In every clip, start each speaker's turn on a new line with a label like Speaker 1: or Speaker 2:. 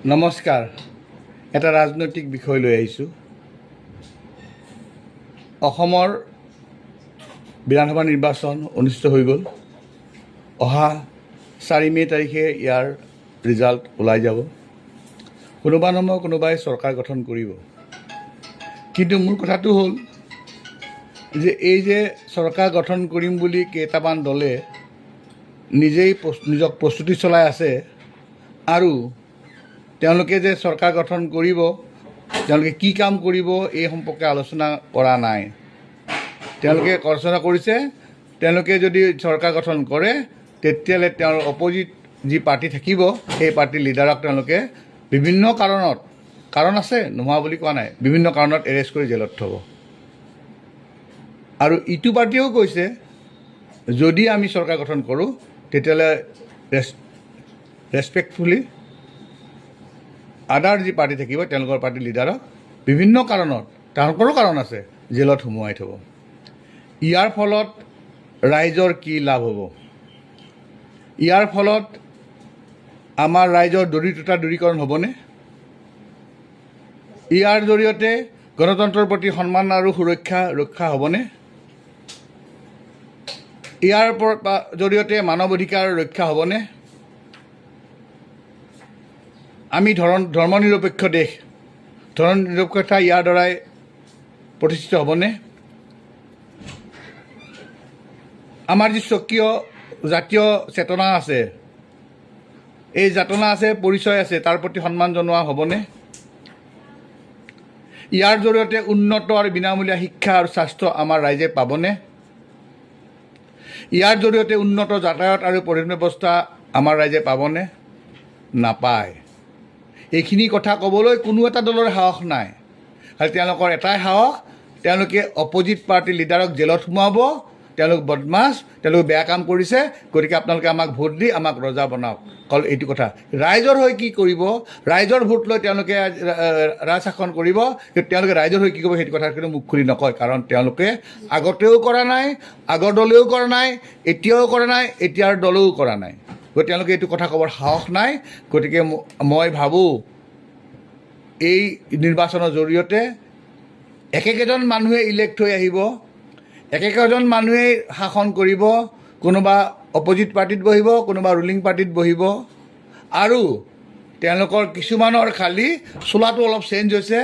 Speaker 1: নমস্কাৰ। এটা ৰাজনৈতিক বিষয় লৈ আহিছোঁ। অসমৰ বিধানসভা নিৰ্বাচন অনুষ্ঠিত হৈ গ'ল। অহা 4 মে' তাৰিখে ইয়াৰ ৰিজাল্ট ওলাই যাব। কোনোবা নহয় কোনোবাই চৰকাৰ গঠন কৰিব। কিন্তু মোৰ কথাটো হ'ল যে এই যে চৰকাৰ গঠন কৰিম বুলি কেইটামান দলে নিজেই নিজক প্ৰস্তুতি চলাই আছে আৰু তেওঁলোকে যে চৰকাৰ গঠন কৰিব, তেওঁলোকে কি কাম কৰিব এই সম্পৰ্কে আলোচনা কৰা নাই। তেওঁলোকে আলোচনা কৰিছে তেওঁলোকে যদি চৰকাৰ গঠন কৰে তেতিয়াহ'লে তেওঁৰ অপজিট যি পাৰ্টি থাকিব সেই পাৰ্টিৰ লিডাৰক তেওঁলোকে বিভিন্ন কাৰণ আছে, নোহোৱা বুলি কোৱা নাই, বিভিন্ন কাৰণত এৰেষ্ট কৰি জেলত থ'ব। আৰু ইটো পাৰ্টিয়েও কৈছে যদি আমি চৰকাৰ গঠন কৰোঁ তেতিয়াহ'লে ৰেছপেক্টফুলি আদাৰ যি পাৰ্টি থাকিব তেওঁলোকৰ পাৰ্টিৰ লিডাৰক বিভিন্ন কাৰণত, তেওঁলোকৰো কাৰণ আছে, জেলত সুমুৱাই থ'ব। ইয়াৰ ফলত ৰাইজৰ কি লাভ হ'ব? ইয়াৰ ফলত আমাৰ ৰাইজৰ দৰিদ্ৰতা দূৰীকৰণ হ'বনে? ইয়াৰ জৰিয়তে গণতন্ত্ৰৰ প্ৰতি সন্মান আৰু ৰক্ষা হ'বনে? ইয়াৰ জৰিয়তে মানৱ অধিকাৰ ৰক্ষা হ'বনে? আমি ধৰ্মনিৰপেক্ষ দেশ, ধৰ্মনিৰপেক্ষতা ইয়াৰ দ্বাৰাই প্ৰতিষ্ঠিত হ'বনে? আমাৰ যি স্বকীয় জাতীয় চেতনা আছে, এই চেতনা আছে, পৰিচয় আছে, তাৰ প্ৰতি সন্মান জনোৱা হ'বনে? ইয়াৰ জৰিয়তে উন্নত আৰু বিনামূলীয়া শিক্ষা আৰু স্বাস্থ্য আমাৰ ৰাইজে পাবনে? ইয়াৰ জৰিয়তে উন্নত যাতায়াত আৰু পৰিবহণ ব্যৱস্থা আমাৰ ৰাইজে পাবনে? নাপায়। এইখিনি কথা ক'বলৈ কোনো এটা দলৰ সাহস নাই। খালি তেওঁলোকৰ এটাই সাহস, তেওঁলোকে অপজিট পাৰ্টিৰ লিডাৰক জেলত সোমাব, তেওঁলোক বদমাছ, তেওঁলোকে বেয়া কাম কৰিছে, গতিকে আপোনালোকে আমাক ভোট দি আমাক ৰজা বনাওক, অকল এইটো কথা। ৰাইজৰ হৈ কি কৰিব? ৰাইজৰ ভোট লৈ তেওঁলোকে ৰাজ শাসন কৰিব, কিন্তু তেওঁলোকে ৰাইজৰ হৈ কি কৰিব সেইটো কথা কিন্তু মুখ খুলি নকয়। কাৰণ তেওঁলোকে আগতেও কৰা নাই, আগৰ দলেও কৰা নাই, এতিয়াও কৰা নাই, এতিয়াৰ দলেও কৰা নাই। গতিকে তেওঁলোকে এইটো কথা ক'বৰ সাহস নাই। গতিকে মই ভাবোঁ এই নিৰ্বাচনৰ জৰিয়তে একেকেইজন মানুহে ইলেক্ট হৈ আহিব, একেকেইজন মানুহেই শাসন কৰিব, কোনোবা অপজিট পাৰ্টিত বহিব, কোনোবা ৰুলিং পাৰ্টিত বহিব। আৰু তেওঁলোকৰ কিছুমানৰ খালি চোলাটো অলপ চেঞ্জ হৈছে,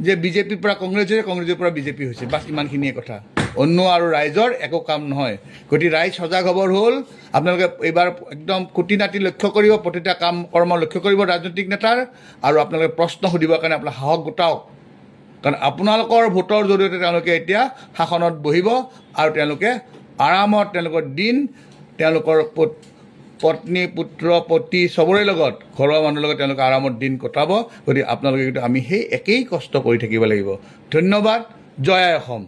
Speaker 1: যে বিজেপিৰ পৰা কংগ্ৰেছ হৈছে, কংগ্ৰেছৰ পৰা বিজেপি হৈছে, বাছ ইমানখিনিয়ে কথা। অন্য আৰু ৰাইজৰ একো কাম নহয়। গতিকে ৰাইজ সজাগ হ'বৰ হ'ল। আপোনালোকে এইবাৰ একদম খুটি নাটি লক্ষ্য কৰিব, প্ৰতিটা কৰ্ম লক্ষ্য কৰিব ৰাজনৈতিক নেতাৰ, আৰু আপোনালোকে প্ৰশ্ন সুধিবৰ কাৰণে আপোনাৰ সাহস গোটাওক। কাৰণ আপোনালোকৰ ভোটৰ জৰিয়তে তেওঁলোকে এতিয়া শাসনত বহিব আৰু তেওঁলোকে আৰামত তেওঁলোকৰ দিন তেওঁলোকৰ পত্নী, পুত্ৰ, পতি চবৰে লগত, ঘৰৰ মানুহৰ লগত তেওঁলোকে আৰামত দিন কটাব। গতিকে আপোনালোকে কিন্তু আমি সেই একেই কষ্ট কৰি থাকিব লাগিব। ধন্যবাদ। জয় আই অসম।